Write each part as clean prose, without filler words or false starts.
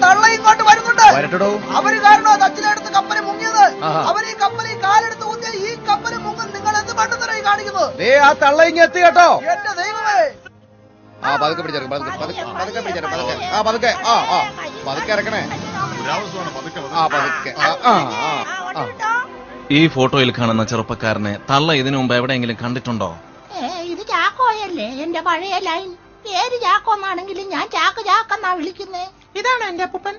തള്ള ഇങ്ങോട്ട് വരുന്നുണ്ട്. വരട്ടോ. അവര് കാരണോ തച്ചിലെടുത്ത് കപ്പല് മുങ്ങിയത്. അവർ ഈ കപ്പലിൽ കാലെടുത്ത് ഊത്തിയ ഈ കപ്പല് മുങ്ങും. നിങ്ങൾ എന്ത് പണ്ടുതരായി കാണിക്കുന്നത്? ആ തള്ള ഇങ്ങ് എത്തി കേട്ടോ. എന്റെ ദൈവമേ. പതുക്കെ പിടിച്ചേരും, പതുക്കെ പിടിച്ചേരും, പതുക്കെ പതുക്കെ ഇറക്കണേ. പതുക്കെ. ഈ ഫോട്ടോയിൽ കാണുന്ന ചെറുപ്പക്കാരനെ തള്ള ഇതിനു മുമ്പ് എവിടെയെങ്കിലും കണ്ടിട്ടുണ്ടോ? ഇത് ചാക്കോയല്ലേ, എന്റെ പഴയ ലൈൻ. പേര് ചാക്കോന്നാണെങ്കിലും ഞാൻ ചാക്കെന്നാ വിളിക്കുന്നേ. ഇതാണ് എന്റെ അപ്പൂപ്പൻ.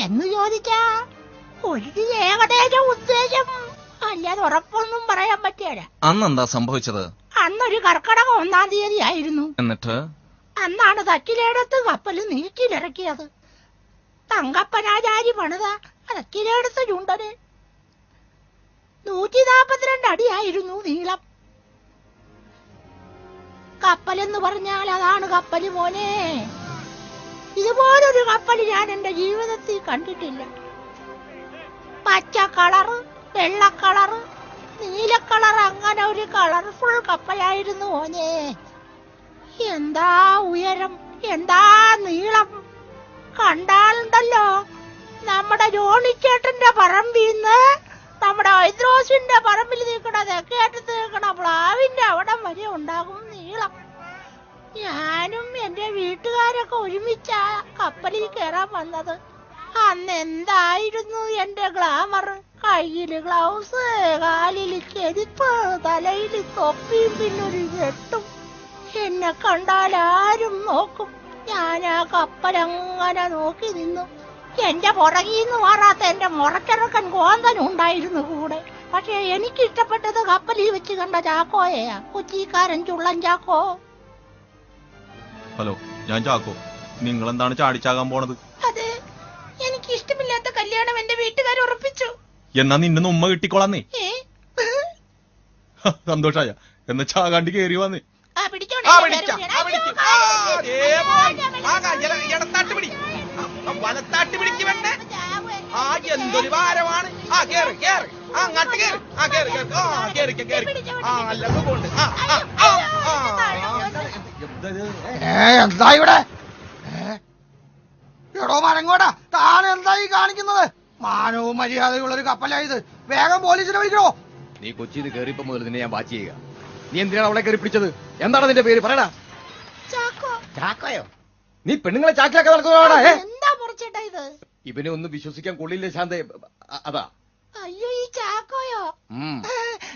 എന്ന് ചോദിച്ചാ ഒരു ഏകദേശ ഉദ്ദേശം, അല്ലാതെ ഉറപ്പൊന്നും പറയാൻ പറ്റിയല്ല. അന്നെന്താ സംഭവിച്ചത്? അന്നൊരു കർക്കിടകം 1-ാം തീയതി ആയിരുന്നു. എന്നിട്ട് അന്നാണ് തക്കിലെടുത്ത് കപ്പല് നീറ്റിലിറക്കിയത്. തങ്കപ്പനാചാരി പണിത തക്കിലെടുത്ത് ചുണ്ടന് 142 അടിയായിരുന്നു നീളം. കപ്പലെന്ന് പറഞ്ഞാൽ അതാണ് കപ്പല് മോനെ. ഇതുപോലൊരു കപ്പല് ഞാൻ എന്റെ ജീവിതത്തിൽ കണ്ടിട്ടില്ല. പച്ച കളറ്, വെള്ള കളറ്, നീല കളർ, അങ്ങനെ ഒരു കളർഫുൾ കപ്പലായിരുന്നു മോനെ. എന്താ ഉയരം, എന്താ നീളം, കണ്ടാലുണ്ടല്ലോ നമ്മുടെ ജോണിച്ചേട്ടന്റെ പറമ്പിന്ന് നമ്മുടെ ഹൈദ്രോസിന്റെ പറമ്പിൽ നിൽക്കണ തെക്കേറ്റത്ത് നിൽക്കണ പ്ലാവിന്റെ അവിടം വരെ ഉണ്ടാകും നീളം. ഞാനും എന്റെ വീട്ടുകാരൊക്കെ ഒരുമിച്ചാ കപ്പലിൽ കയറാൻ വന്നത്. അന്ന് എന്തായിരുന്നു എന്റെ ഗ്ലാമർ. കയ്യില് ഗ്ലൗസ്, കാലില് ചെരുപ്പ്, തലയില് തൊപ്പിയും പിന്നൊരു കെട്ടും. എന്നെ കണ്ടാൽ ആരും നോക്കും. ഞാൻ ആ കപ്പലങ്ങനെ നോക്കി നിന്നു. എന്റെ പുറകീന്ന് മാറാത്ത എന്റെ മുറച്ചിറക്കൻ കോന്തനും ഉണ്ടായിരുന്നു കൂടെ. പക്ഷെ എനിക്ക് ഇഷ്ടപ്പെട്ടത് കപ്പലിൽ വെച്ച് കണ്ട ചാക്കോയാ, കൊച്ചിക്കാരൻ ചുള്ളൻ ചാക്കോ. ഹലോ, ഞാൻ ചാക്കോ. നിങ്ങൾ എന്താണ് ചാടിച്ചാകാൻ പോണത്? അതെ, എനിക്ക് ഇഷ്ടമില്ലാത്ത കല്യാണം എന്റെ വീട്ടുകാർ ഉറപ്പിച്ചു. എന്നാ നിന്നെ ഉമ്മ കിട്ടിക്കോളാന്നേ. സന്തോഷായ എന്നാ ചാകാണ്ടി കേറി വന്നേ. വലത്താട്ട് പിടിക്ക് വേണ്ടേ? എന്തൊരു ഭാരമാണ്. അങ്ങോട്ട് എന്താ ഇവിടെ? എടോ മരങ്ങോടാ, താൻ എന്തായി കാണിക്കുന്നത്? മാനവും മര്യാദയുള്ളൊരു കപ്പലായത്. വേഗം പോലീസിനെ വിളിക്കണോ? നീ കൊച്ചിന്ന് കേറിയപ്പോ മുതൽ നിന്നെ ഞാൻ വാച്ച് ചെയ്യുക. നീ എന്തിനാണ് അവളെ കയറി പിടിച്ചത്? എന്താണ് നിന്റെ പേര്? പറയടാ. ചാക്കോയോ? നീ പെണ്ണുങ്ങളെ ചാക്കിലാക്കാൻ നടക്കുന്നതാണോ? ഇവനെ ഒന്നും വിശ്വസിക്കാൻ കൊള്ളില്ല ശാന്ത. അതാ. അയ്യോ, ഈ ചാക്കോയോ?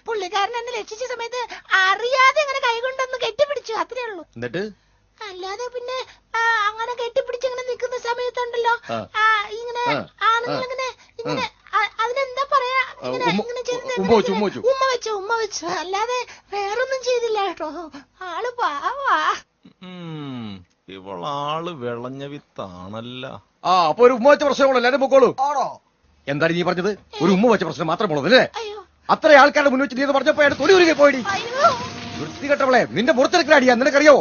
പുള്ളിക്കാരൻ എന്നെ രക്ഷിച്ച സമയത്ത് അറിയാതെ അങ്ങനെ കൈകൊണ്ടൊന്ന് കെട്ടിപ്പിടിച്ചു, അത്രേ ഉള്ളൂ. എന്നിട്ട് അല്ലാതെ പിന്നെ അങ്ങനെ കെട്ടിപ്പിടിച്ചിങ്ങനെ നിൽക്കുന്ന സമയത്തുണ്ടല്ലോ, ഇങ്ങനെ ആണുങ്ങളിങ്ങനെ ഇങ്ങനെ അതിനെന്താ പറയാ, ഉമ്മ വെച്ചു. അല്ലാതെ വേറൊന്നും ചെയ്തില്ല കേട്ടോ. ആള് പാവാ. ഇവളാള് വിളഞ്ഞ വിത്താണല്ല. അപ്പൊ ഒരു ഉമ്മ വെച്ച പ്രശ്നമുള്ളൂ. എല്ലാരും പൊക്കോളൂ. എന്താണ് നീ പറഞ്ഞത്? ഒരു ഉമ്മ വെച്ച പ്രശ്നം മാത്രമുള്ളത് അല്ലേ? അത്ര ആൾക്കാരുടെ മുന്നിൽ വെച്ച് നീ പറഞ്ഞപ്പോ അയാൾ തൊലി ഒരുങ്ങി പോയി. വൃത്തികെട്ടവളെ, നിന്റെ പുറത്തിറക്കലടിയാ. നിനക്കറിയോ,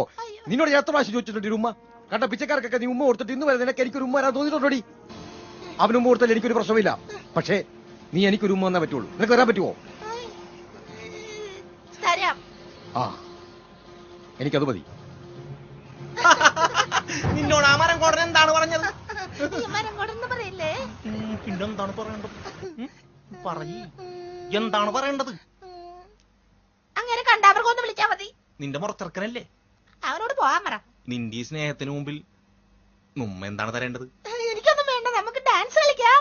നിന്നോട് എത്ര പ്രാവശ്യം ചോദിച്ചിട്ടുണ്ട് ഒരു ഉമ്മ? കണ്ട പിച്ചക്കാർക്കൊക്കെ നീ ഉമ്മ കൊടുത്തിട്ട് ഇന്ന് വരെ നിനക്ക് എനിക്കൊരു ഉമ്മ വരാൻ തോന്നിയിട്ടുണ്ടോടി? അവന് ഉമ്മ കൊടുത്താൽ എനിക്കൊരു പ്രശ്നമില്ല. പക്ഷേ നീ എനിക്കൊരു ഉമ്മ വന്നേ പറ്റുള്ളൂ. നിനക്ക് വരാൻ പറ്റുമോ? എനിക്കത് മതി. നിന്നോട് ആ മരം കോടൻ എന്താണ് പറഞ്ഞത്? പിന്നെന്താണ് പറയേണ്ടത്? എന്താണ് പറയേണ്ടത്? അങ്ങനെ കണ്ട അവർക്കൊന്ന് വിളിച്ചാ മതി. നിന്റെ മുറത്തിറക്കനല്ലേ, അവരോട് പോകാൻ പറ. നിന്റെ ഈ സ്നേഹത്തിന് മുമ്പിൽ ഉമ്മ എന്താണ് തരേണ്ടത്? എനിക്കൊന്നും വേണ്ട, നമുക്ക് ഡാൻസ് കളിക്കാം.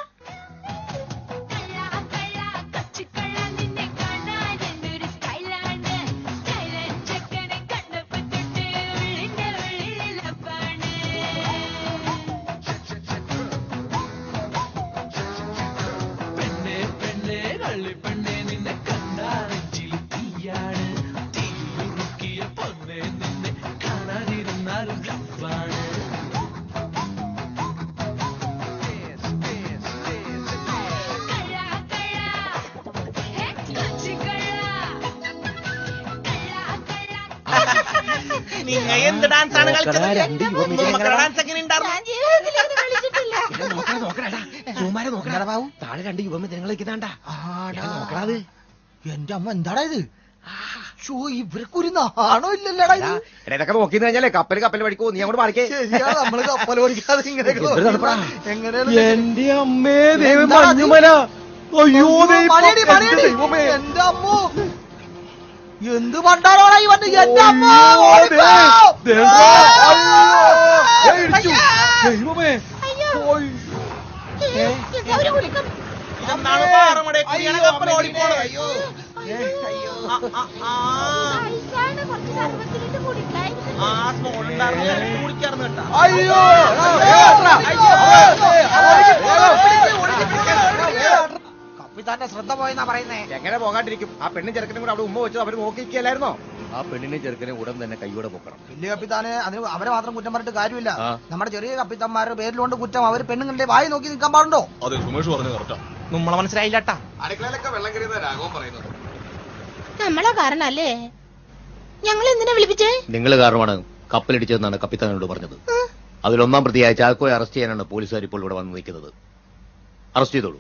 നിങ്ങൾ എന്ത് ഡാൻസ് ആണ് കളിച്ചത്? ഡാൻസ് എങ്ങനെ ഉണ്ടാവും? താഴെ 2 യുവമിത്രങ്ങൾ കളിക്കുന്നാണ്ടാ. നോക്കണത്. എന്റെ അമ്മ, എന്താടാ ഇത്? ഇവർക്കൊരു നാണോ ഇല്ലല്ലേടാ ഇത്? ഇടയൊക്കെ നോക്കി കഴിഞ്ഞാലേ കപ്പൽ പഠിക്കോ, നീ അങ്ങോട്ട് മാറിക്കേ. ശരിയാ, നമ്മള് കപ്പൽ ഓടിക്കാതെ ഇങ്ങനെയൊക്കെ എന്തൊരു തണുപ്പാ. എങ്ങനെയാണ് എന്റെ അമ്മേ, ദൈവം എന്താ അത്? മഞ്ഞുമല. അയ്യോ മലയടി, മലയടി. ദൈവമേ. എന്റെ അമ്മോ, എന്ത് പണ്ടാലോടാ ഈ വന്ന്? എന്റെ അമ്മോ, ഓടിപ്പോ. ദൈവമേ. എന്താ ഒരു കുലുക്കം? ഇതെന്താണ് പാറമടയിൽ കൂടിയാണ് കപ്പൽ ഓടിപ്പോണത്? ഐസാണ്, കുറച്ച് സർവത്തിലിട്ട് കുടിക്കായിരുന്നു. ആ സ്മോൾ ഉണ്ടായിരുന്നു, കുടിക്കാറുണ്ട് കേട്ടാ. അയ്യോ കപ്പിത്താന്റെ ശ്രദ്ധ പോയെന്നാ പറയുന്നേ. എങ്ങനെ പോകാണ്ടിരിക്കും? ആ പെണ്ണും ചെറുക്കനും കൂടെ അവിടെ ഉമ്മ വെച്ചത് അവര് നോക്കിയിരിക്കലായിരുന്നോ? ആ പെണ്ണിനെ ചെറുക്കനെ ഉടൻ തന്നെ കൈയോടെ പൊക്കണം. വലിയ കപ്പിത്താന് അതിന് അവരെ മാത്രം കുറ്റം പറഞ്ഞിട്ട് കാര്യമില്ല. ആ. നമ്മുടെ ചെറിയ കപ്പിത്താന്മാരുടെ പേരിലുണ്ട് കുറ്റം. അവര് പെണ്ണുങ്ങളുടെ വായി നോക്കി നിൽക്കാൻ പാടുണ്ടോ? അതെ, സുമേഷ് പറഞ്ഞു കറക്റ്റാ. നമ്മളെ മനസ്സിലായില്ലട്ടാ. അടുക്കളയിലൊക്കെ വെള്ളം കയറിയതാ രാഘവൻ പറയുന്നത്. നമ്മളെ കാരണല്ലേ? ഞങ്ങൾ എന്തിനാ വിളിപ്പിച്ചേ? നിങ്ങൾ കാരണമാണ് കപ്പലടിച്ചതെന്നാണ് കപ്പിത്താനോട് പറഞ്ഞത്. അതിലൊന്നാം പ്രതിയായ ചാക്കോയെ അറസ്റ്റ് ചെയ്യാനാണ് പോലീസുകാർ ഇപ്പോൾ ഇവിടെ വന്ന് നിൽക്കുന്നത്. അറസ്റ്റ് ചെയ്തോളൂ.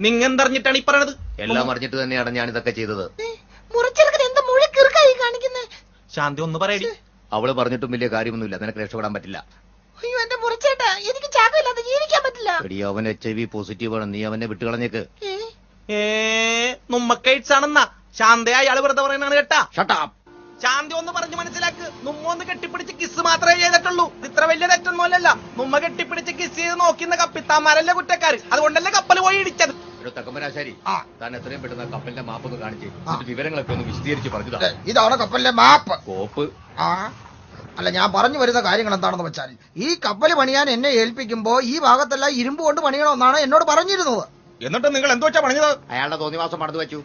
നിങ്ങ എന്തറിഞ്ഞിട്ടാണ് ഈ പറയണത്? എല്ലാം അറിഞ്ഞിട്ട് തന്നെയാണ് ഞാൻ ഇതൊക്കെ ചെയ്തത്. മുറിച്ചെടുക്കുന്ന എന്താ മുഴി കിറുക്കായി കാണിക്കുന്നേ? ശാന്തി ഒന്ന് പറയടി. അവള് പറഞ്ഞിട്ടും വലിയ കാര്യമൊന്നുമില്ല. നിനക്ക് രക്ഷപ്പെടാൻ പറ്റില്ല. അയ്യോ എന്റെ മുറിച്ചേട്ടാ, എനിക്ക് ചാക്കില്ലാതെ ജീവിക്കാൻ പറ്റില്ല. എടി, അവൻ HIV പോസിറ്റീവാണ്. നീ അവനെ വിട്ടുകളഞ്ഞേക്ക്. നമ്മക്ക് എയ്ഡ്സ് ആണെന്നാ ശാന്തി അയാള് വെറുതെ പറയുന്നതാണ് കേട്ടാ. Shut up. ശാന്തി ഒന്ന് പറഞ്ഞ് മനസ്സിലാക്ക്. നുമ്മ ഒന്ന് കെട്ടിപ്പിടിച്ച് കിസ് മാത്രമേ ചെയ്തിട്ടുള്ളൂ. ഇത്ര വലിയ തെറ്റൊന്നുമല്ലല്ല. നുമ്മ കെട്ടിപ്പിടിച്ച് കിസ് ചെയ്ത് നോക്കുന്ന കപ്പിത്താന്മാരല്ലേ കുറ്റക്കാര്. അതുകൊണ്ടല്ലേ കപ്പൽ പോയി ഇടിച്ചത്. തക്കമരാശാരി, താൻ എത്രയും പെട്ടെന്ന് കപ്പലിന്റെ മാപ്പ് ഒന്ന് കാണിച്ച് വിവരങ്ങളൊക്കെ ഒന്ന് വിശദീകരിച്ച് പറഞ്ഞതാ. ഇതാണ് കപ്പലിന്റെ മാപ്പ്. കോപ്പ്. അല്ല, ഞാൻ പറഞ്ഞു വരുന്ന കാര്യങ്ങൾ എന്താണെന്ന് വെച്ചാൽ, ഈ കപ്പൽ പണിയാൻ എന്നെ ഏൽപ്പിക്കുമ്പോ ഈ ഭാഗത്തെല്ലാം ഇരുമ്പ് കൊണ്ട് പണിയണമെന്നാണ് എന്നോട് പറഞ്ഞിരുന്നത്. എന്നിട്ട് നിങ്ങൾ എന്തോ വെച്ചാ പറഞ്ഞത്? അയാളുടെ തോന്നിവാസം മറന്നു വെച്ചു.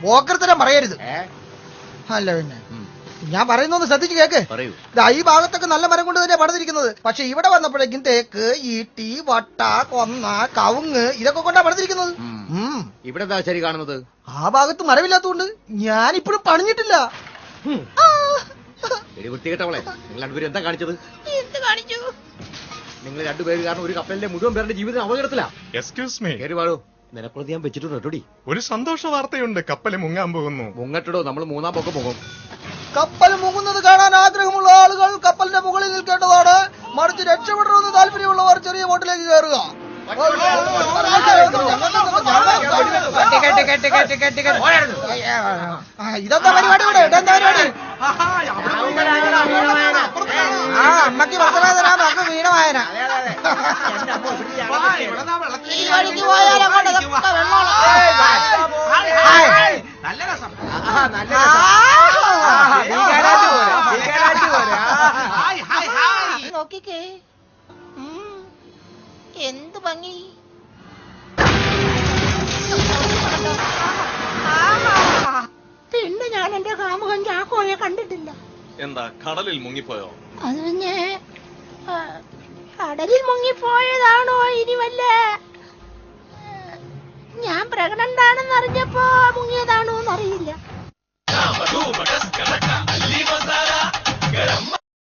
പോക്കർത്തരം പറയരുത്. അല്ല പിന്നെ ഞാൻ പറയുന്നൊന്ന് ശ്രദ്ധിച്ചു കേക്ക്. പറയൂ. ഈ ഭാഗത്തൊക്കെ നല്ല മരം കൊണ്ട് തന്നെ പണിതിരിക്കുന്നത്. പക്ഷെ ഇവിടെ വന്നപ്പോഴേക്കും തേക്ക്, ഈട്ടി, വട്ട, കൊന്ന, കവുങ്ങ് ഇതൊക്കെ കൊണ്ടാ പണിതിരിക്കുന്നത്. ഇവിടെ എന്താ ശരി കാണുന്നത്? ആ ഭാഗത്ത് മരമില്ലാത്തതുകൊണ്ട് ഞാൻ ഇപ്പോഴും പണിഞ്ഞിട്ടില്ല. വൃത്തികെട്ടവളെ, നിങ്ങൾ രണ്ടുപേരും എന്താ കാണിച്ചത്? എന്ത് കാണിച്ചു? നിങ്ങൾ രണ്ടുപേര് കാരണം ഒരു കപ്പലിന്റെ മുഴുവൻ പേരുടെ ജീവിതം അപകടത്തിലാ. എക്സ്ക്യൂസ് മീ, കയറി വാഴോ. നിനപ്രതി ഞാൻ വെച്ചിട്ടുണ്ട് കേട്ടോടി. ഒരു സന്തോഷ വാർത്തയുണ്ട്. കപ്പല് മുങ്ങാൻ പോകുന്നു. മുങ്ങട്ടിടോ, നമ്മൾ മൂന്നാം പൊക്കം പോകും. കപ്പൽ മുങ്ങുന്നത് കാണാൻ ആഗ്രഹമുള്ള ആളുകൾ കപ്പലിന്റെ മുകളിൽ നിൽക്കേണ്ടതാണ്. മറിച്ച് രക്ഷപ്പെടണമെന്ന് താല്പര്യമുള്ളവർ ചെറിയ ബോട്ടിലേക്ക് കയറുക. ഇതെന്താ പരിപാടി ഇവിടെ? ഇതെന്താ പരിപാടി? അമ്മക്ക് ഭക്ഷണ മക്ക് വീണവായന. ഈ വഴിക്ക് പോയാൽ അങ്ങോട്ട് ഇതൊക്കെ വെള്ളമാണ്. നല്ല രസം. നോക്കിക്കേ, എന്ത് ഭംഗി. പിന്നെ ഞാൻ എന്റെ കാമുകൻ ചാക്കോയെ കണ്ടിട്ടില്ല. എന്താ കടലിൽ മുങ്ങിപ്പോയോ? അത് പിന്നെ കടലിൽ മുങ്ങിപ്പോയതാണോ ഇനി വല്ല ഞാൻ പ്രഗ്നന്റ് ആണെന്ന് അറിഞ്ഞപ്പോ മുങ്ങിയതാണോ എന്നറിയില്ല.